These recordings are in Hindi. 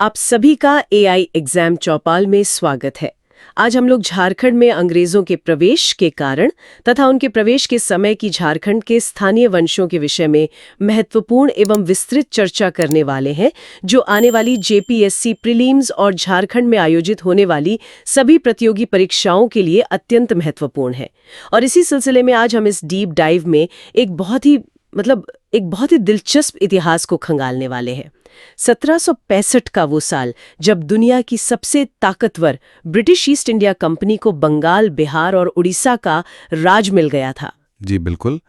आप सभी का एआई एग्जाम चौपाल में स्वागत है। आज हम लोग झारखंड में अंग्रेजों के प्रवेश के कारण तथा उनके प्रवेश के समय की झारखंड के स्थानीय वंशों के विषय में महत्वपूर्ण एवं विस्तृत चर्चा करने वाले हैं, जो आने वाली जेपीएससी प्रीलिम्स और झारखंड में आयोजित होने वाली सभी प्रतियोगी परीक्षाओं के लिए अत्यंत महत्वपूर्ण है। और इसी सिलसिले में आज हम इस डीप डाइव में एक बहुत ही दिलचस्प इतिहास को खंगालने वाले हैं। 1765 का वो साल जब दुनिया की सबसे ताकतवर ब्रिटिश ईस्ट इंडिया कंपनी को बंगाल, बिहार और उड़ीसा का राज मिल गया था। जी बिल्कुल।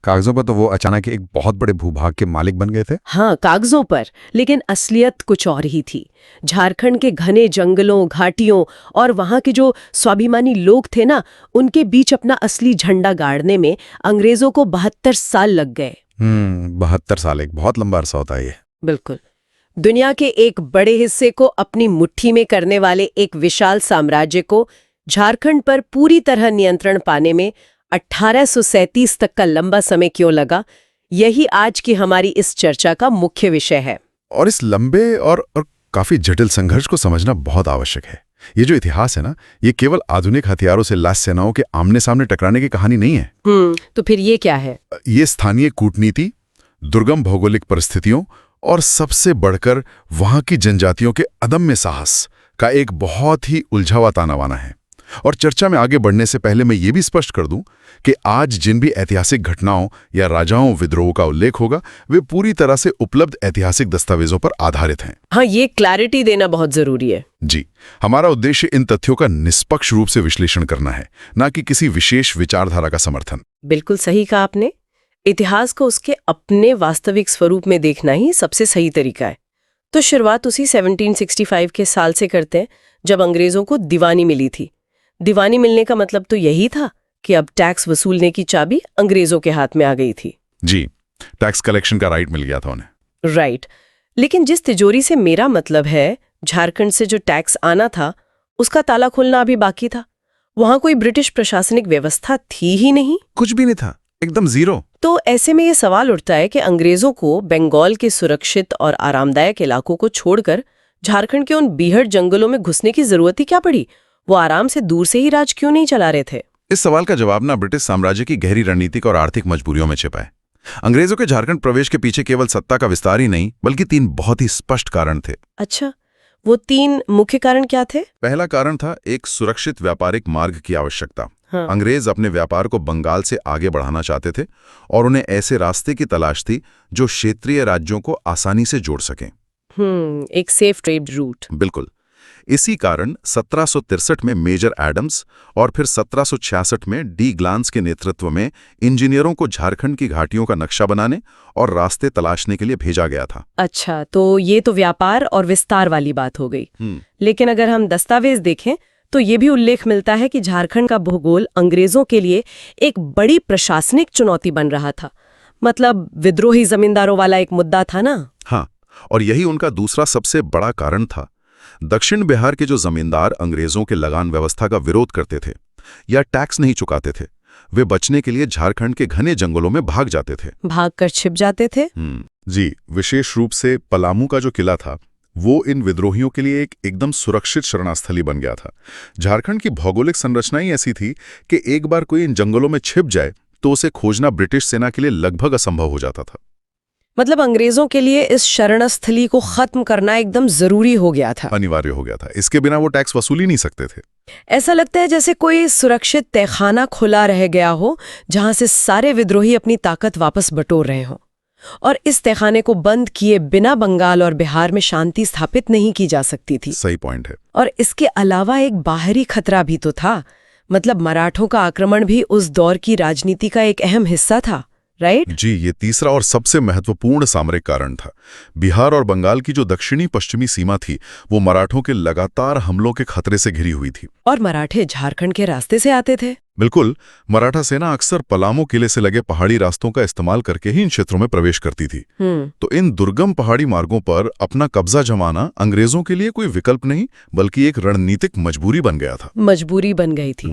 कागजों पर तो वो अचानक एक बहुत बड़े भूभाग के मालिक बन गए थे। हाँ, कागजों पर, लेकिन असलियत कुछ और ही थी। झारखंड के घने जंगलों, घाटियों और वहां के जो स्वाभिमानी लोग थे ना, उनके बीच अपना असली झंडा गाड़ने में अंग्रेजों को 72 साल लग गए। 72 साल एक बहुत लंबा अरसा होता है ये। बिल्कुल। दुनिया के एक बड़े हिस्से को अपनी मुट्ठी में करने वाले एक विशाल साम्राज्य को झारखंड पर पूरी तरह नियंत्रण पाने में 1837 तक का लंबा समय क्यों लगा, यही आज की हमारी इस चर्चा का मुख्य विषय है। और इस लंबे और काफी जटिल संघर्ष को समझना बहुत आवश्यक है। ये जो इतिहास है ना, ये केवल आधुनिक हथियारों से लैस सेनाओं के आमने सामने टकराने की कहानी नहीं है। तो फिर ये क्या है? ये स्थानीय कूटनीति, दुर्गम भौगोलिक परिस्थितियों और सबसे बढ़कर वहां की जनजातियों के अदम्य साहस का एक बहुत ही उलझा हुआ तानावाना है। और चर्चा में आगे बढ़ने से पहले मैं ये भी स्पष्ट कर दूं कि आज जिन भी ऐतिहासिक घटनाओं या राजाओं विद्रोह का उल्लेख होगा, वे पूरी तरह से उपलब्ध ऐतिहासिक दस्तावेजों पर आधारित हैं। हाँ, ये क्लैरिटी देना बहुत जरूरी है। जी, हमारा उद्देश्य इन तथ्यों का निष्पक्ष रूप से विश्लेषण करना है, न कि किसी विशेष विचारधारा का समर्थन। बिल्कुल सही कहा आपने। इतिहास को उसके अपने वास्तविक स्वरूप में देखना ही सबसे सही तरीका है। तो शुरुआत उसी 1765 के साल से करते हैं, जब अंग्रेजों को दीवानी मिली थी। दीवानी मिलने का मतलब तो यही था कि अब टैक्स वसूलने की चाबी अंग्रेजों के हाथ में आ गई थी। जी, टैक्स कलेक्शन का राइट मिल गया था उन्हें। राइट। लेकिन जिस तिजोरी से मेरा मतलब है, झारखंड से जो टैक्स आना था, उसका ताला खोलना अभी बाकी था। वहां कोई ब्रिटिश प्रशासनिक व्यवस्था थी ही नहीं। कुछ भी नहीं था, एकदम जीरो। तो ऐसे में ये सवाल उठता है कि अंग्रेजों को बंगाल के सुरक्षित और आरामदायक इलाकों को छोड़कर झारखंड के उन बीहड़ जंगलों में घुसने की जरूरत ही क्या पड़ी? वो आराम से दूर से ही राज क्यों नहीं चला रहे थे? इस सवाल का जवाब ना ब्रिटिश साम्राज्य की गहरी रणनीतिक और आर्थिक मजबूरियों में छिपा है। अंग्रेजों के झारखंड प्रवेश के पीछे केवल सत्ता का विस्तार ही नहीं, बल्कि 3 बहुत ही स्पष्ट कारण थे। अच्छा, वो 3 मुख्य कारण क्या थे? पहला कारण था एक सुरक्षित व्यापारिक मार्ग की आवश्यकता। हाँ। अंग्रेज अपने व्यापार को बंगाल से आगे बढ़ाना चाहते थे और उन्हें ऐसे रास्ते की तलाश थी जो क्षेत्रीय राज्यों को आसानी से जोड़ सकें। एक सेफ ट्रेड रूट। बिल्कुल। इसी कारण 1763 में मेजर एडम्स और फिर 1766 में डी ग्लांस के नेतृत्व में इंजीनियरों को झारखंड की घाटियों का नक्शा बनाने और रास्ते तलाशने के लिए भेजा गया था। अच्छा, तो ये तो व्यापार और विस्तार वाली बात हो गई। लेकिन अगर हम दस्तावेज देखें तो ये भी उल्लेख मिलता है कि झारखंड का भूगोल अंग्रेजों के लिए एक बड़ी प्रशासनिक चुनौती बन रहा था। मतलब विद्रोही जमींदारों वाला एक मुद्दा था ना। हाँ, और यही उनका दूसरा सबसे बड़ा कारण था। दक्षिण बिहार के जो जमींदार अंग्रेजों के लगान व्यवस्था का विरोध करते थे या टैक्स नहीं चुकाते थे, वे बचने के लिए झारखंड के घने जंगलों में भाग जाते थे। भागकर छिप जाते थे। जी, विशेष रूप से पलामू का जो किला था, वो इन विद्रोहियों के लिए एक एकदम सुरक्षित शरणास्थली बन गया था। झारखंड की भौगोलिक संरचना ही ऐसी थी कि एक बार कोई इन जंगलों में छिप जाए तो उसे खोजना ब्रिटिश सेना के लिए लगभग असंभव हो जाता था। मतलब अंग्रेजों के लिए इस शरणस्थली को खत्म करना एकदम जरूरी हो गया था, अनिवार्य हो गया था। इसके बिना वो टैक्स वसूल ही नहीं सकते थे। ऐसा लगता है जैसे कोई सुरक्षित तहखाना खुला रह गया हो, जहां से सारे विद्रोही अपनी ताकत वापस बटोर रहे हों। और इस तहखाने को बंद किए बिना बंगाल और बिहार में शांति स्थापित नहीं की जा सकती थी। सही पॉइंट है। और इसके अलावा एक बाहरी खतरा भी तो था। मतलब मराठों का आक्रमण भी उस दौर की राजनीति का एक अहम हिस्सा था, राइट? जी, ये तीसरा और सबसे महत्वपूर्ण सामरिक कारण था। बिहार और बंगाल की जो दक्षिणी पश्चिमी सीमा थी, वो मराठों के लगातार हमलों के खतरे से घिरी हुई थी। और मराठे झारखंड के रास्ते से आते थे। बिल्कुल, मराठा सेना अक्सर पलामू किले से लगे पहाड़ी रास्तों का इस्तेमाल करके ही इन क्षेत्रों में प्रवेश करती थी। तो इन दुर्गम पहाड़ी मार्गों पर अपना कब्जा जमाना अंग्रेजों के लिए कोई विकल्प नहीं बल्कि एक रणनीतिक मजबूरी बन गया था। मजबूरी बन गई थी।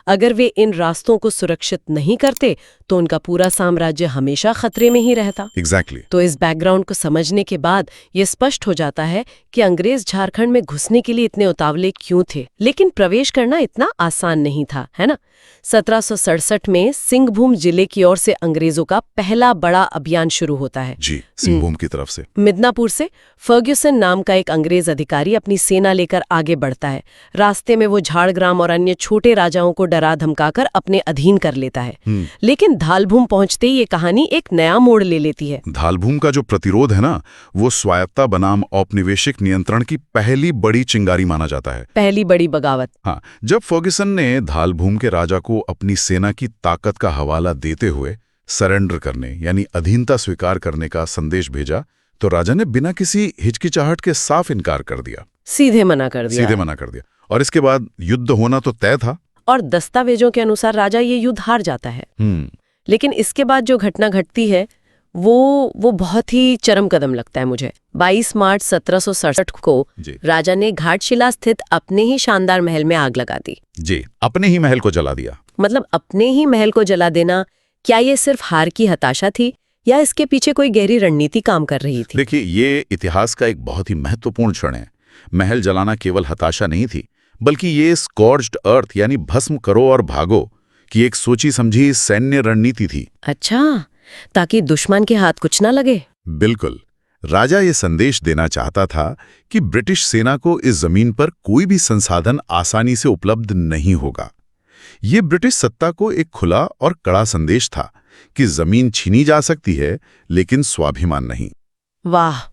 अगर वे इन रास्तों को सुरक्षित नहीं करते तो उनका पूरा साम्राज्य हमेशा खतरे में ही रहता। एग्जैक्टली। तो इस बैकग्राउंड को समझने के बाद ये स्पष्ट हो जाता है कि अंग्रेज झारखंड में घुसने के लिए इतने उतावले क्यों थे। लेकिन प्रवेश करना इतना आसान नहीं था, है ना। 1767 में सिंहभूम जिले की ओर से अंग्रेजों का पहला बड़ा अभियान शुरू होता है। जी, सिंहभूम की तरफ से। मिदनापुर से फर्ग्यूसन नाम का एक अंग्रेज अधिकारी अपनी सेना लेकर आगे बढ़ता है। रास्ते में वो झाड़ग्राम और अन्य छोटे राजाओं को डरा धमकाकर अपने अधीन कर लेता है। लेकिन धालभूम पहुंचते ही ये कहानी एक नया मोड़ ले लेती है। धालभूम का जो प्रतिरोध है ना, वो स्वायत्ता बनाम औपनिवेशिक नियंत्रण की पहली बड़ी चिंगारी माना जाता है। पहली बड़ी बगावत। हाँ, जब फर्ग्यूसन ने धालभूम के राजा को अपनी सेना की ताकत का हवाला देते हुए सरेंडर करने यानी अधीनता स्वीकार करने का संदेश भेजा, तो राजा ने बिना किसी हिचकिचाहट के साफ इनकार कर दिया। सीधे मना कर दिया। और इसके बाद युद्ध होना तो तय था। और दस्तावेजों के अनुसार राजा ये युद्ध हार जाता है। लेकिन इसके बाद जो घटना घटती है वो बहुत ही चरम कदम लगता है मुझे। 22 मार्च 1767 को राजा ने घाटशिला स्थित अपने ही शानदार महल में आग लगा दी। जी, अपने ही महल को जला दिया। मतलब अपने ही महल को जला देना, क्या ये सिर्फ हार की हताशा थी या इसके पीछे कोई गहरी रणनीति काम कर रही थी? देखिए, ये इतिहास का एक बहुत ही महत्वपूर्ण क्षण है। महल जलाना केवल हताशा नहीं थी, बल्कि ये स्कॉर्च्ड अर्थ यानी भस्म करो और भागो की एक सोची समझी सैन्य रणनीति थी। अच्छा, ताकि दुश्मन के हाथ कुछ ना लगे। बिल्कुल। राजा ये संदेश देना चाहता था कि ब्रिटिश सेना को इस जमीन पर कोई भी संसाधन आसानी से उपलब्ध नहीं होगा। ये ब्रिटिश सत्ता को एक खुला और कड़ा संदेश था कि जमीन छीनी जा सकती है, लेकिन स्वाभिमान नहीं। वाह।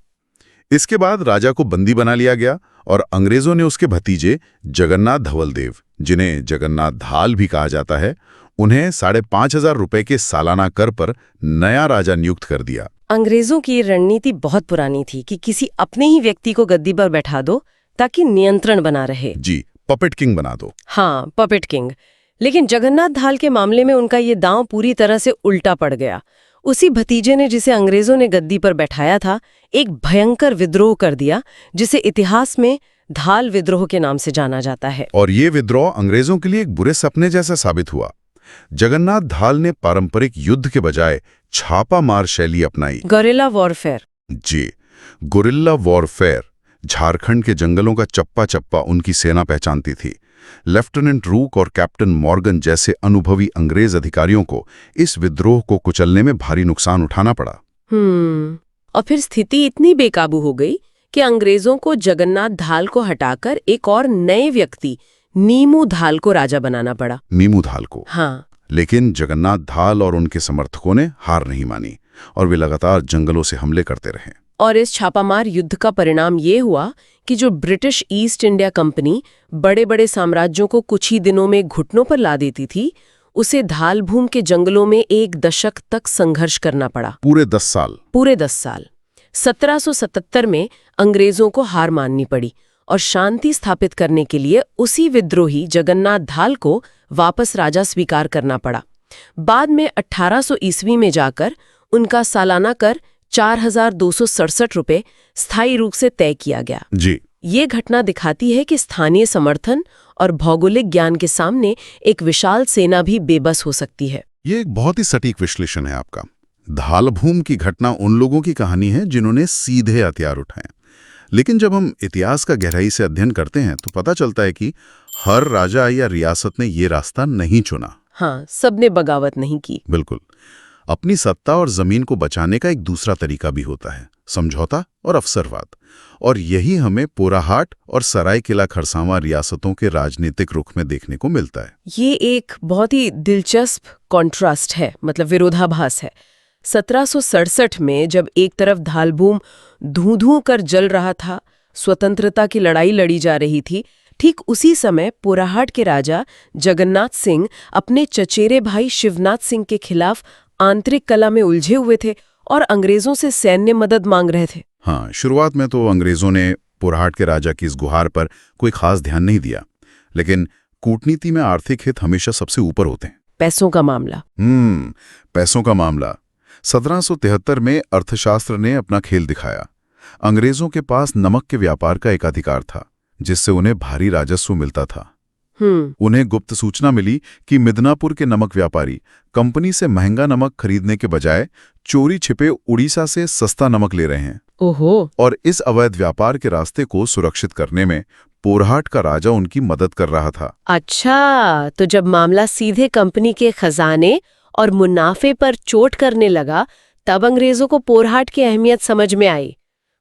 इसके बाद राजा को बंदी बना लिया गया और अंग्रेजों ने उसके भतीजे जगन्नाथ धवलदेव, जिन्हें जगन्नाथ धाल भी कहा जाता है, उन्हें 5,500 रुपए के सालाना कर पर नया राजा नियुक्त कर दिया। अंग्रेजों की रणनीति बहुत पुरानी थी कि किसी अपने ही व्यक्ति को गद्दी पर बैठा दो ताकि नियंत्रण बना रहे। जी, पपेट किंग बना दो। हाँ, पपेट किंग। लेकिन जगन्नाथ धाल के मामले में उनका ये दांव पूरी तरह से उल्टा पड़ गया। उसी भतीजे ने, जिसे अंग्रेजों ने गद्दी पर बैठाया था, एक भयंकर विद्रोह कर दिया, जिसे इतिहास में धाल विद्रोह के नाम से जाना जाता है। और ये विद्रोह अंग्रेजों के लिए एक बुरे सपने जैसा साबित हुआ। जगन्नाथ धाल ने पारंपरिक युद्ध के बजाय छापामार शैली अपनाई। Guerrilla warfare. जी, गुरिल्ला वॉरफेयर। झारखंड के जंगलों का चप्पा चप्पा उनकी सेना पहचानती थी। लेफ्टिनेंट रूक और कैप्टन मॉर्गन जैसे अनुभवी अंग्रेज अधिकारियों को इस विद्रोह को कुचलने में भारी नुकसान उठाना पड़ा। और फिर स्थिति इतनी बेकाबू हो गई कि अंग्रेजों को जगन्नाथ धाल को हटाकर एक और नए व्यक्ति नीमू धाल को राजा बनाना पड़ा। नीमू धाल को? हाँ। लेकिन जगन्नाथ धाल और उनके समर्थकों ने हार नहीं मानी और वे लगातार जंगलों से हमले करते रहे। और इस छापामार युद्ध का परिणाम ये हुआ कि जो ब्रिटिश ईस्ट इंडिया कंपनी बड़े बड़े साम्राज्यों को कुछ ही दिनों में घुटनों पर ला देती थी, उसे धालभूम के जंगलों में 1 दशक तक संघर्ष करना पड़ा। पूरे 10 साल। 1777 में अंग्रेजों को हार माननी पड़ी और शांति स्थापित करने के लिए उसी विद्रोही जगन्नाथ धाल को वापस राजा स्वीकार करना पड़ा। बाद में 1800 ईस्वी में जाकर उनका सालाना कर 4,267 रुपए स्थायी रूप से तय किया गया। जी। ये घटना दिखाती है कि स्थानीय समर्थन और भौगोलिक ज्ञान के सामने एक विशाल सेना भी बेबस हो सकती है। ये एक बहुत ही सटीक विश्लेषण है आपका। धालभूम की घटना उन लोगों की कहानी है जिन्होंने सीधे हथियार उठाए। लेकिन जब हम इतिहास का गहराई से अध्ययन करते हैं तो पता चलता है कि हर राजा या रियासत ने ये रास्ता नहीं चुना। हाँ, सबने बगावत नहीं की। बिल्कुल। अपनी सत्ता और जमीन को बचाने का एक दूसरा तरीका भी होता है, समझौता और अवसरवाद। और यही हमें पोराहाट और सरायकिला खरसावां रियासतों के राजनीतिक रुख में देखने को मिलता है। ये एक बहुत ही दिलचस्प कॉन्ट्रास्ट है, मतलब विरोधाभास है। 1767 में जब एक तरफ धालभूम धूं-धूं कर जल रहा था, स्वतंत्रता की लड़ाई लड़ी जा रही थी, ठीक उसी समय पोराहाट के राजा जगन्नाथ सिंह अपने चचेरे भाई शिवनाथ सिंह के खिलाफ आंतरिक कलह में उलझे हुए थे और अंग्रेजों से सैन्य मदद मांग रहे थे। हाँ, शुरुआत में तो अंग्रेजों ने पोराहाट के राजा की इस गुहार पर कोई खास ध्यान नहीं दिया, लेकिन कूटनीति में आर्थिक हित हमेशा सबसे ऊपर होते हैं। पैसों का मामला। पैसों का मामला। 1773 में अर्थशास्त्र ने अपना खेल दिखाया। अंग्रेजों के पास नमक के व्यापार का एकाधिकार था, जिससे उन्हें भारी राजस्व मिलता था। उन्हें गुप्त सूचना मिली कि मिदनापुर के नमक व्यापारी कंपनी से महंगा नमक खरीदने के बजाय चोरी छिपे उड़ीसा से सस्ता नमक ले रहे हैं। ओहो। और इस अवैध व्यापार के रास्ते को सुरक्षित करने में पोरहाट का राजा उनकी मदद कर रहा था। अच्छा, तो जब मामला सीधे कंपनी के खजाने और मुनाफे पर चोट करने लगा, तब अंग्रेजों को पोरहाट की अहमियत समझ में आई।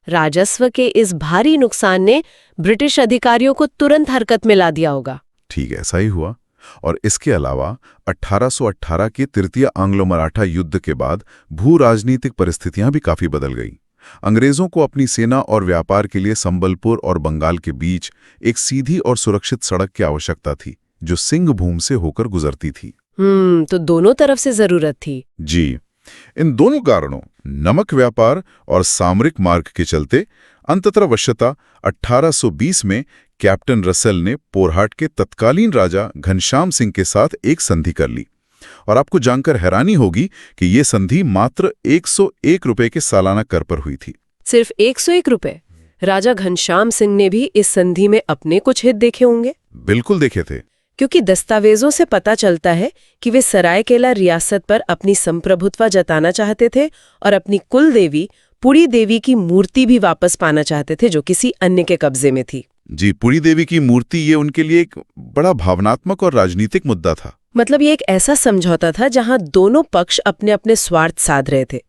राजस्व के इस भारी नुकसान ने ब्रिटिश अधिकारियों को तुरंत हरकत में ला दिया होगा। ठीक ऐसा ही हुआ। और इसके अलावा 1818 के तृतीय आंग्लो मराठा युद्ध के बाद भू राजनीतिक परिस्थितियां भी काफी बदल गईं। अंग्रेजों को अपनी सेना और व्यापार के लिए संबलपुर और बंगाल के बीच एक सीधी और सुरक्षित सड़क की आवश्यकता थी, जो सिंहभूम से होकर गुजरती थी। तो दोनों तरफ से जरूरत थी। जी। इन दोनों कारणों, नमक व्यापार और सामरिक मार्ग के चलते, अंततः 1820 में कैप्टन रसेल ने पोरहाट के तत्कालीन राजा घनश्याम सिंह के साथ एक संधि कर ली। और आपको जानकर हैरानी होगी कि ये संधि मात्र 101 रुपए के सालाना कर पर हुई थी। सिर्फ 101 रुपए? राजा घनश्याम सिंह ने भी इस संधि में अपने कुछ हित देखे होंगे। बिल्कुल देखे थे, क्योंकि दस्तावेजों से पता चलता है कि वे सरायकेला रियासत पर अपनी संप्रभुत्व जताना चाहते थे और अपनी कुल देवी पुरी देवी की मूर्ति भी वापस पाना चाहते थे, जो किसी अन्य के कब्जे में थी। जी, पुरी देवी की मूर्ति ये उनके लिए एक बड़ा भावनात्मक और राजनीतिक मुद्दा था। मतलब ये एक ऐसा समझौता था जहां दोनों पक्ष अपने अपने स्वार्थ साध रहे थे।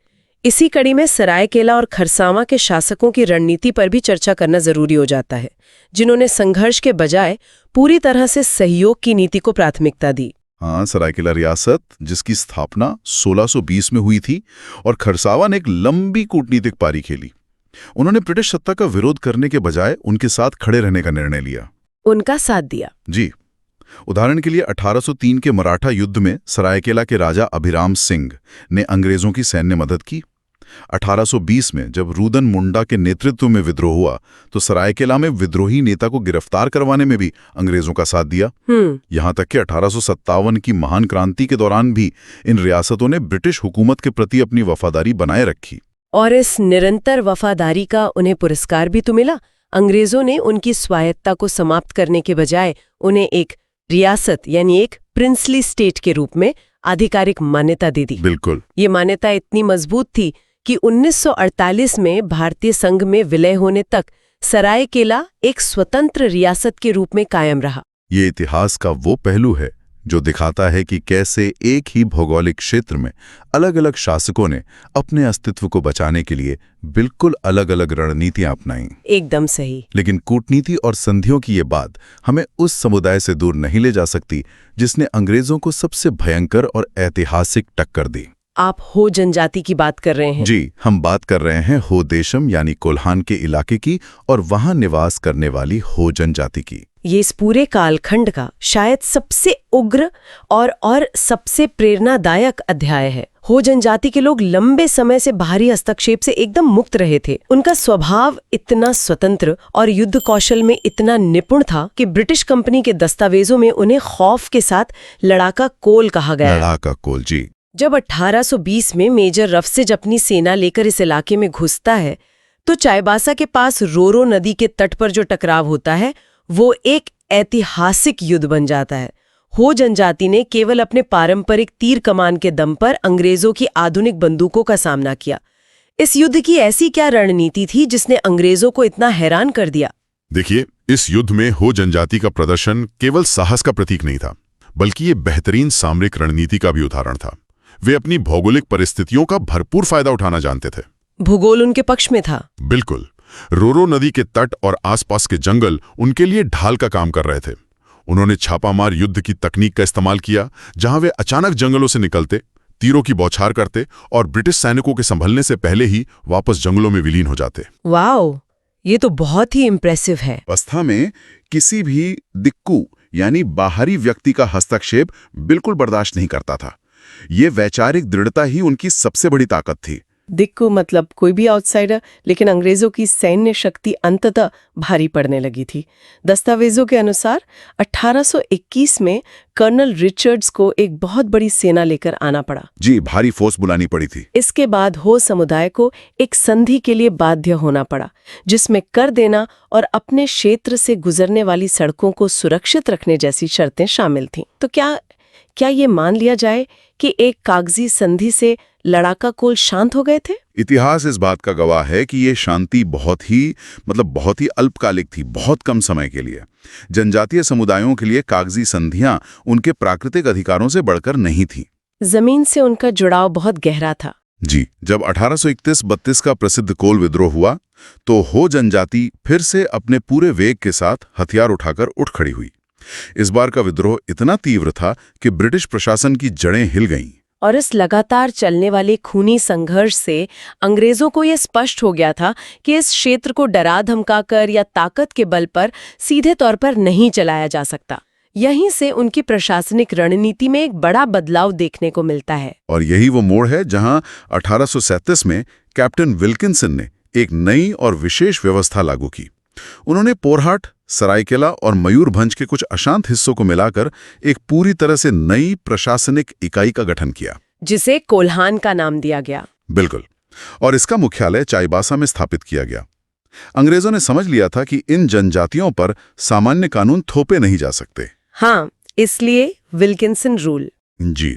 इसी कड़ी में सरायकेला और खरसावां के शासकों की रणनीति पर भी चर्चा करना जरूरी हो जाता है, जिन्होंने संघर्ष के बजाय पूरी तरह से सहयोग की नीति को प्राथमिकता दी। हाँ, सरायकेला रियासत, जिसकी स्थापना 1620 में हुई थी, और खरसावा ने एक लंबी कूटनीतिक पारी खेली। उन्होंने ब्रिटिश सत्ता का विरोध करने के बजाय उनके साथ खड़े रहने का निर्णय लिया, उनका साथ दिया। जी। उदाहरण के लिए 1803 के मराठा युद्ध में सरायकेला के राजा अभिराम सिंह ने अंग्रेजों की सैन्य मदद की। 1820 में जब रुदन मुंडा के नेतृत्व में विद्रोह हुआ, तो सरायकेला में विद्रोही नेता को गिरफ्तार करवाने में भी अंग्रेजों का साथ दिया। यहां तक कि 1857 की महान क्रांति के दौरान भी इन रियासतों ने ब्रिटिश हुकूमत के प्रति अपनी वफादारी बनाए रखी। और इस निरंतर वफादारी का उन्हें पुरस्कार भी तो मिला। अंग्रेजों ने उनकी स्वायत्ता को समाप्त करने के बजाय उन्हें एक रियासत यानी एक प्रिंसली स्टेट के रूप में आधिकारिक मान्यता दे दी। बिल्कुल। ये मान्यता इतनी मजबूत थी कि 1948 में भारतीय संघ में विलय होने तक सरायकेला एक स्वतंत्र रियासत के रूप में कायम रहा। ये इतिहास का वो पहलू है जो दिखाता है कि कैसे एक ही भौगोलिक क्षेत्र में अलग अलग शासकों ने अपने अस्तित्व को बचाने के लिए बिल्कुल अलग अलग रणनीतियां अपनाई। एकदम सही। लेकिन कूटनीति और संधियों की ये बात हमें उस समुदाय से दूर नहीं ले जा सकती जिसने अंग्रेजों को सबसे भयंकर और ऐतिहासिक टक्कर दी। आप हो जनजाति की बात कर रहे हैं? जी, हम बात कर रहे हैं हो देशम यानी कोल्हान के इलाके की और वहां निवास करने वाली हो जनजाति की। ये इस पूरे कालखंड का शायद सबसे उग्र और सबसे प्रेरणादायक अध्याय है। हो जनजाति के लोग लंबे समय से बाहरी हस्तक्षेप से एकदम मुक्त रहे थे। उनका स्वभाव इतना स्वतंत्र और युद्ध कौशल में इतना निपुण था कि ब्रिटिश कंपनी के दस्तावेजों में उन्हें खौफ के साथ लड़ाका कोल कहा गया। लड़ाका कोल, जी। जब 1820 में मेजर रफसेज अपनी सेना लेकर इस इलाके में घुसता है, तो चाईबासा के पास रोरो नदी के तट पर जो टकराव होता है वो एक ऐतिहासिक युद्ध बन जाता है। हो जनजाति ने केवल अपने पारंपरिक तीर कमान के दम पर अंग्रेजों की आधुनिक बंदूकों का सामना किया। इस युद्ध की ऐसी क्या रणनीति थी जिसने अंग्रेजों को इतना हैरान कर दिया? देखिए, इस युद्ध में हो जनजाति का प्रदर्शन केवल साहस का प्रतीक नहीं था, बल्कि ये बेहतरीन सामरिक रणनीति का भी उदाहरण था। वे अपनी भौगोलिक परिस्थितियों का भरपूर फायदा उठाना जानते थे। भूगोल उनके पक्ष में था। बिल्कुल। रोरो नदी के तट और आसपास के जंगल उनके लिए ढाल का काम कर रहे थे। उन्होंने छापामार युद्ध की तकनीक का इस्तेमाल किया, जहां वे अचानक जंगलों से निकलते, तीरों की बौछार करते और ब्रिटिश सैनिकों के संभलने से पहले ही वापस जंगलों में विलीन हो जाते। वाओ, ये तो बहुत ही इम्प्रेसिव है। अवस्था में किसी भी दिक्कू यानी बाहरी व्यक्ति का हस्तक्षेप बिल्कुल बर्दाश्त नहीं करता था। ये वैचारिक दृढ़ता ही उनकी सबसे बड़ी ताकत थी। दिक्कू मतलब कोई भी आउटसाइडर, लेकिन अंग्रेजों की सैन्य शक्ति अंततः भारी पड़ने लगी थी। दस्तावेजों के अनुसार 1821 में कर्नल रिचर्ड्स को एक बहुत बड़ी सेना लेकर आना पड़ा। जी, भारी फोर्स बुलानी पड़ी थी। इसके बाद हो समुदाय को एक संधि के लिए बाध्य होना पड़ा, जिसमें कर देना और अपने क्षेत्र से गुजरने वाली सड़कों को सुरक्षित रखने जैसी शर्तें शामिल थीं। तो क्या ये मान लिया जाए कि एक कागजी संधि से लड़ाका कुल शांत हो गए थे? इतिहास इस बात का गवाह है कि ये शांति बहुत ही अल्पकालिक थी, बहुत कम समय के लिए। जनजातीय समुदायों के लिए कागजी संधियां उनके प्राकृतिक अधिकारों से बढ़कर नहीं थी। जमीन से उनका जुड़ाव बहुत गहरा था। जी, जब 1831-32 का प्रसिद्ध कोल विद्रोह हुआ तो हो जनजाति फिर से अपने पूरे वेग के साथ हथियार उठाकर उठ खड़ी हुई। इस बार का विद्रोह इतना तीव्र था कि ब्रिटिश प्रशासन की जड़ें हिल गईं। और इस लगातार चलने वाले खूनी संघर्ष से अंग्रेजों को यह स्पष्ट हो गया था कि इस क्षेत्र को डरा धमकाकर या ताकत के बल पर सीधे तौर पर नहीं चलाया जा सकता। यहीं से उनकी प्रशासनिक रणनीति में एक बड़ा बदलाव देखने को मिलता है। और यही वो मोड़ है जहां 1837 में कैप्टन विल्किंसन ने एक नई और विशेष व्यवस्था लागू की। उन्होंने पोरहाट, सरायकेला और मयूरभंज के कुछ अशांत हिस्सों को मिलाकर एक पूरी तरह से नई प्रशासनिक इकाई का गठन किया, जिसे कोल्हान का नाम दिया गया। बिल्कुल। और इसका मुख्यालय चाईबासा में स्थापित किया गया। अंग्रेजों ने समझ लिया था कि इन जनजातियों पर सामान्य कानून थोपे नहीं जा सकते। हाँ, इसलिए विल्किंसन रूल। जी,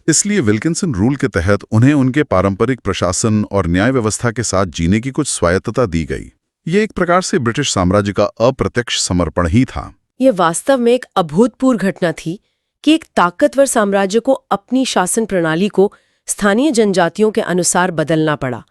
इसलिए विल्किंसन रूल के तहत उन्हें उनके पारंपरिक प्रशासन और न्याय व्यवस्था के साथ जीने की कुछ स्वायत्तता दी गई। ये एक प्रकार से ब्रिटिश साम्राज्य का अप्रत्यक्ष समर्पण ही था। ये वास्तव में एक अभूतपूर्व घटना थी कि एक ताकतवर साम्राज्य को अपनी शासन प्रणाली को स्थानीय जनजातियों के अनुसार बदलना पड़ा।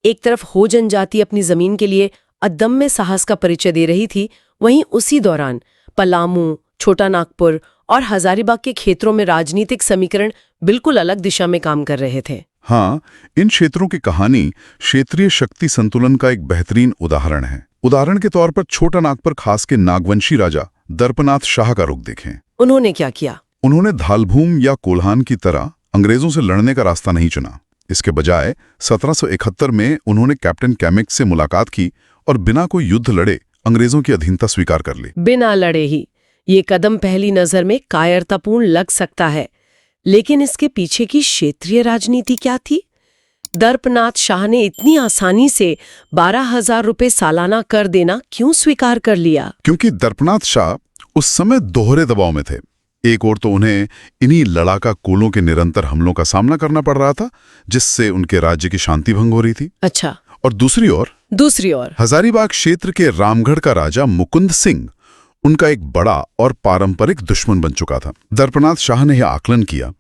एक तरफ हो जनजाति अपनी जमीन के लिए अदम्य साहस का परिचय दे रही थी, वहीं उसी दौरान पलामू, छोटा नागपुर और हजारीबाग के क्षेत्रों में राजनीतिक समीकरण बिल्कुल अलग दिशा में काम कर रहे थे। हाँ, इन क्षेत्रों की कहानी क्षेत्रीय शक्ति संतुलन का एक बेहतरीन उदाहरण है। उदाहरण के तौर पर छोटा नागपुर खास के नागवंशी राजा दर्पनाथ शाह का रुख देखें। उन्होंने क्या किया? उन्होंने धालभूम या कोल्हान की तरह अंग्रेजों से लड़ने का रास्ता नहीं चुना। इसके बजाय 1771 में उन्होंने कैप्टन कैमिक से मुलाकात की और बिना कोई युद्ध लड़े अंग्रेजों की अधीनता स्वीकार कर ली। बिना लड़े ही। ये कदम पहली नजर में कायरतापूर्ण लग सकता है, लेकिन इसके पीछे की क्षेत्रीय राजनीति क्या थी? दर्पनाथ शाह ने इतनी आसानी से 12,000 रुपए सालाना कर देना क्यों स्वीकार कर लिया? क्योंकि दर्पनाथ शाह उस समय दोहरे दबाव में थे। एक ओर तो उन्हें इन्हीं लड़ाका कुलों के निरंतर हमलों का सामना करना पड़ रहा था, जिससे उनके राज्य की शांति भंग हो रही थी। अच्छा। और दूसरी ओर हजारीबाग क्षेत्र के रामगढ़ का राजा मुकुंद सिंह उनका एक बड़ा और पारंपरिक दुश्मन बन चुका था। दर्पनाथ शाह ने यह आकलन किया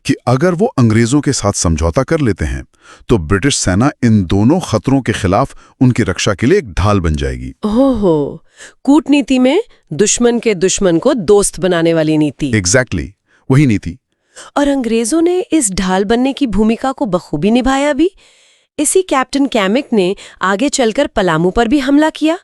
कि अगर वो अंग्रेजों के साथ समझौता कर लेते हैं तो ब्रिटिश सेना इन दोनों खतरों के खिलाफ उनकी रक्षा के लिए एक ढाल बन जाएगी। ओहो, कूटनीति में दुश्मन के दुश्मन को दोस्त बनाने वाली नीति। एग्जैक्टली, वही नीति। और अंग्रेजों ने इस ढाल बनने की भूमिका को बखूबी निभाया भी। इसी कैप्टन कैमिक ने आगे चलकर पलामू पर भी हमला किया।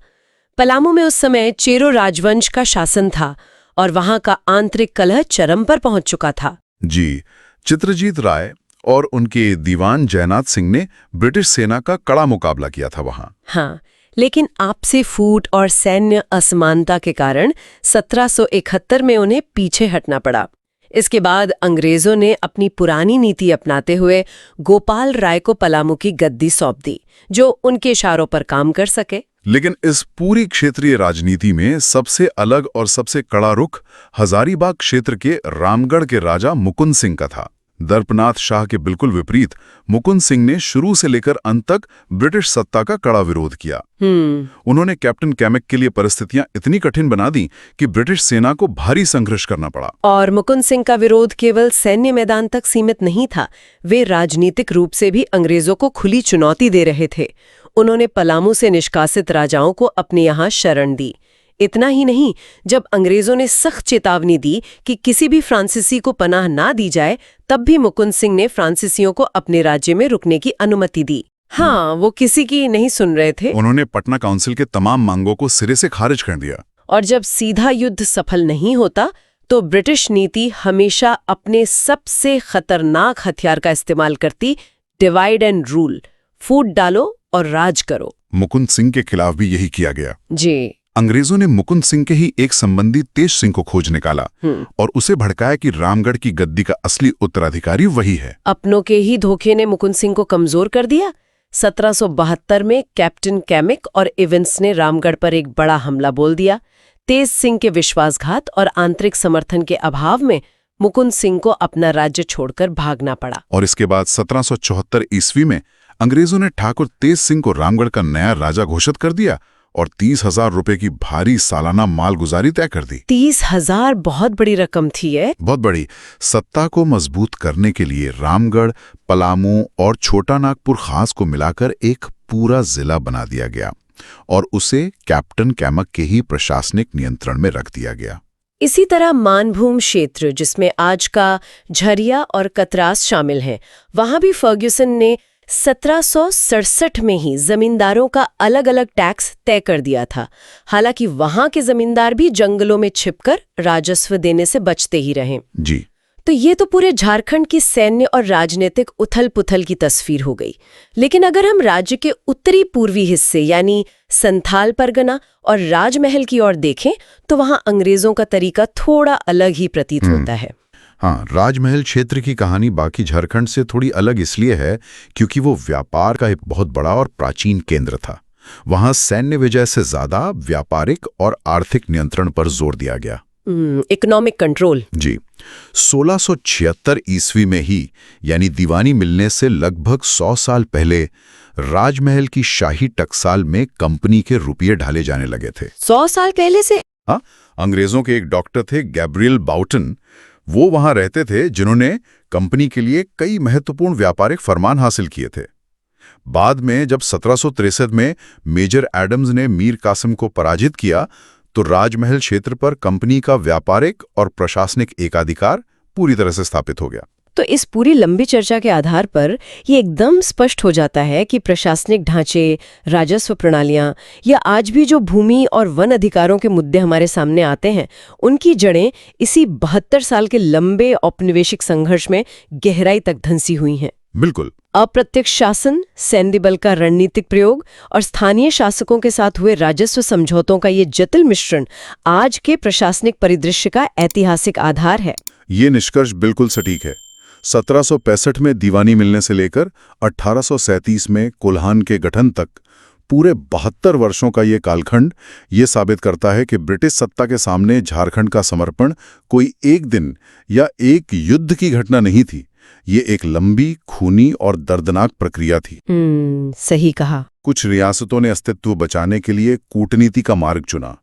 पलामू में उस समय चेरो राजवंश का शासन था और वहां का आंतरिक कलह चरम पर पहुंच चुका था। जी, चित्रजीत राय और उनके दीवान जयनाथ सिंह ने ब्रिटिश सेना का कड़ा मुकाबला किया था वहां। हाँ, लेकिन आपसी फूट और सैन्य असमानता के कारण 1771 में उन्हें पीछे हटना पड़ा। इसके बाद अंग्रेजों ने अपनी पुरानी नीति अपनाते हुए गोपाल राय को पलामू की गद्दी सौंप दी, जो उनके इशारों पर काम कर सके। लेकिन इस पूरी क्षेत्रीय राजनीति में सबसे अलग और सबसे कड़ा रुख हजारीबाग क्षेत्र के रामगढ़ के राजा मुकुंद सिंह का था। दर्पनाथ शाह के बिल्कुल विपरीत मुकुंद सिंह ने शुरू से लेकर अंत तक ब्रिटिश सत्ता का कड़ा विरोध किया। उन्होंने कैप्टन कैमिक के लिए परिस्थितियां इतनी कठिन बना दी कि ब्रिटिश सेना को भारी संघर्ष करना पड़ा। और मुकुंद सिंह का विरोध केवल सैन्य मैदान तक सीमित नहीं था, वे राजनीतिक रूप से भी अंग्रेजों को खुली चुनौती दे रहे थे। उन्होंने पलामू से निष्कासित राजाओं को अपने यहाँ शरण दी। इतना ही नहीं, जब अंग्रेजों ने सख्त चेतावनी दी कि किसी भी फ्रांसीसी को पनाह ना दी जाए, तब भी मुकुंद सिंह ने फ्रांसीसियों को अपने राज्य में रुकने की अनुमति दी। हाँ, वो किसी की नहीं सुन रहे थे। उन्होंने पटना काउंसिल के तमाम मांगों को सिरे से खारिज कर दिया। और जब सीधा युद्ध सफल नहीं होता तो ब्रिटिश नीति हमेशा अपने सबसे खतरनाक हथियार का इस्तेमाल करती, डिवाइड एंड रूल। फूट डालो और राज करो। मुकुंद सिंह के खिलाफ भी यही किया गया। जी। अंग्रेजों ने मुकुंद सिंह के ही एक संबंधी तेज सिंह को खोज निकाला और उसे भड़काया कि रामगढ़ की गद्दी का असली उत्तराधिकारी वही है। अपनों के ही धोखे ने मुकुंद सिंह को कमजोर कर दिया। 1772 में कैप्टन कैमिक और इवेंट्स ने रामगढ़ पर एक बड़ा हमला बोल दिया। तेज सिंह के विश्वासघात और आंतरिक समर्थन के अभाव में मुकुंद सिंह को अपना राज्य छोड़कर भागना पड़ा। और इसके बाद 1774 ईस्वी में अंग्रेजों ने ठाकुर तेज सिंह को रामगढ़ का नया राजा घोषित कर दिया और 30,000 रुपए की भारी सालाना मालगुजारी तय कर दी। 30,000 बहुत बड़ी रकम थी है। बहुत बड़ी। सत्ता को मजबूत करने के लिए रामगढ़, पलामू और छोटा नागपुर खास को मिलाकर एक पूरा जिला बना दिया गया और उसे कैप्टन कैमक के ही प्रशासनिक नियंत्रण में रख दिया गया। इसी तरह मानभूम क्षेत्र, जिसमें आज का झरिया और कतरास शामिल हैं, वहां भी फर्ग्यूसन ने 1767 में ही जमींदारों का अलग अलग टैक्स तय कर दिया था। हालांकि वहां के जमींदार भी जंगलों में छिपकर राजस्व देने से बचते ही रहे। जी। तो ये तो पूरे झारखंड की सैन्य और राजनीतिक उथल-पुथल की तस्वीर हो गई। लेकिन अगर हम राज्य के उत्तरी पूर्वी हिस्से यानी संथाल परगना और राजमहल की ओर देखें तो वहां अंग्रेजों का तरीका थोड़ा अलग ही प्रतीत होता है। हाँ, राजमहल क्षेत्र की कहानी बाकी झारखंड से थोड़ी अलग इसलिए है क्योंकि वो व्यापार का एक बहुत बड़ा और प्राचीन केंद्र था। वहां सैन्य विजय से ज्यादा व्यापारिक और आर्थिक नियंत्रण पर जोर दिया गया। Economic control. जी। 1676 ईस्वी में ही यानी दीवानी मिलने से लगभग 100 साल पहले राजमहल की शाही टकसाल में कंपनी के रुपये ढाले जाने लगे थे। 100 साल पहले से? हाँ, अंग्रेजों के एक डॉक्टर थे गैब्रियल बाउटन, वो वहां रहते थे जिन्होंने कंपनी के लिए कई महत्वपूर्ण व्यापारिक फरमान हासिल किए थे। बाद में जब 1763 में मेजर एडम्स ने मीर कासिम को पराजित किया तो राजमहल क्षेत्र पर कंपनी का व्यापारिक और प्रशासनिक एकाधिकार पूरी तरह से स्थापित हो गया। तो इस पूरी लंबी चर्चा के आधार पर ये एकदम स्पष्ट हो जाता है कि प्रशासनिक ढांचे, राजस्व प्रणालियां या आज भी जो भूमि और वन अधिकारों के मुद्दे हमारे सामने आते हैं, उनकी जड़ें इसी 72 साल के लंबे औपनिवेशिक संघर्ष में गहराई तक धंसी हुई हैं। बिल्कुल। अप्रत्यक्ष शासन, सैन्य बल का रणनीतिक प्रयोग और स्थानीय शासकों के साथ हुए राजस्व समझौतों का ये जटिल मिश्रण आज के प्रशासनिक परिदृश्य का ऐतिहासिक आधार है। ये निष्कर्ष बिल्कुल सटीक है। 1765 में दीवानी मिलने से लेकर 1837 में कोल्हान के गठन तक पूरे 72 वर्षों का ये कालखंड ये साबित करता है कि ब्रिटिश सत्ता के सामने झारखंड का समर्पण कोई एक दिन या एक युद्ध की घटना नहीं थी। ये एक लंबी, खूनी और दर्दनाक प्रक्रिया थी। सही कहा। कुछ रियासतों ने अस्तित्व बचाने के लिए कूटनीति का मार्ग चुना,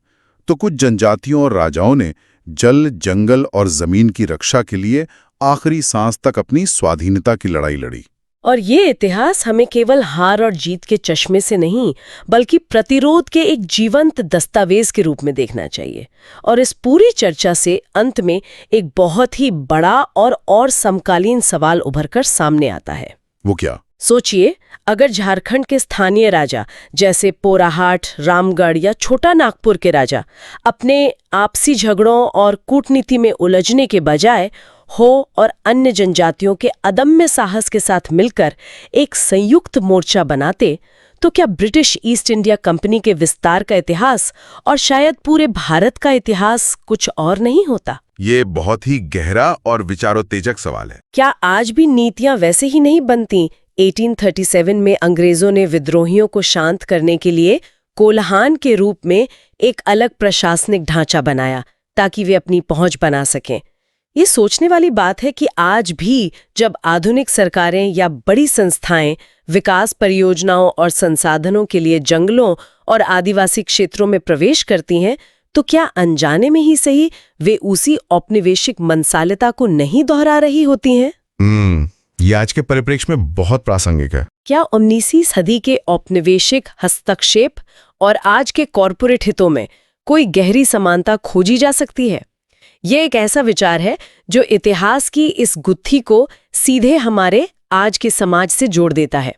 तो कुछ जनजातियों और राजाओं ने जल, जंगल और जमीन की रक्षा के लिए आखिरी सांस तक अपनी स्वाधीनता की लड़ाई लड़ी। और ये इतिहास हमें केवल हार और जीत के चश्मे से नहीं, बल्कि प्रतिरोध के एक जीवंत दस्तावेज के रूप में देखना चाहिए। और इस पूरी चर्चा से अंत में एक बहुत ही बड़ा और समकालीन सवाल उभरकर सामने आता है। वो क्या? सोचिए, अगर झारखंड के स्थानीय राजा जैसे पोराहाट, रामगढ़ या छोटा नागपुर के राजा अपने आपसी झगड़ों और कूटनीति में उलझने के बजाय हो और अन्य जनजातियों के अदम्य साहस के साथ मिलकर एक संयुक्त मोर्चा बनाते, तो क्या ब्रिटिश ईस्ट इंडिया कंपनी के विस्तार का इतिहास और शायद पूरे भारत का इतिहास कुछ और नहीं होता? ये बहुत ही गहरा और विचारोत्तेजक सवाल है। क्या आज भी नीतियां वैसे ही नहीं बनती? 1837 में अंग्रेजों ने विद्रोहियों को शांत करने के लिए कोल्हान के रूप में एक अलग प्रशासनिक ढांचा बनाया ताकि वे अपनी पहुंच बना सकें। ये सोचने वाली बात है कि आज भी जब आधुनिक सरकारें या बड़ी संस्थाएं विकास परियोजनाओं और संसाधनों के लिए जंगलों और आदिवासी क्षेत्रों में प्रवेश करती हैं, तो क्या अनजाने में ही सही वे उसी औपनिवेशिक मनसालिता को नहीं दोहरा रही होती हैं? ये आज के परिप्रेक्ष्य में बहुत प्रासंगिक है। क्या 19वीं सदी के औपनिवेशिक हस्तक्षेप और आज के कॉरपोरेट हितों में कोई गहरी समानता खोजी जा सकती है? यह एक ऐसा विचार है जो इतिहास की इस गुत्थी को सीधे हमारे आज के समाज से जोड़ देता है,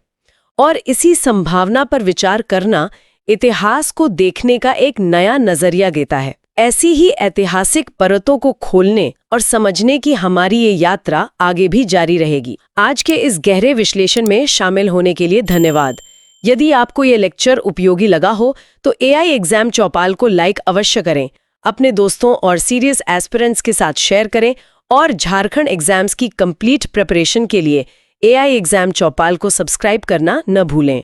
और इसी संभावना पर विचार करना इतिहास को देखने का एक नया नजरिया देता है। ऐसी ही ऐतिहासिक परतों को खोलने और समझने की हमारी ये यात्रा आगे भी जारी रहेगी। आज के इस गहरे विश्लेषण में शामिल होने के लिए धन्यवाद। यदि आपको ये लेक्चर उपयोगी लगा हो तो एआई एग्जाम चौपाल को लाइक अवश्य करें, अपने दोस्तों और सीरियस एस्पिरेंट्स के साथ शेयर करें और झारखंड एग्जाम्स की कंप्लीट प्रिपरेशन के लिए एआई एग्जाम चौपाल को सब्सक्राइब करना न भूलें।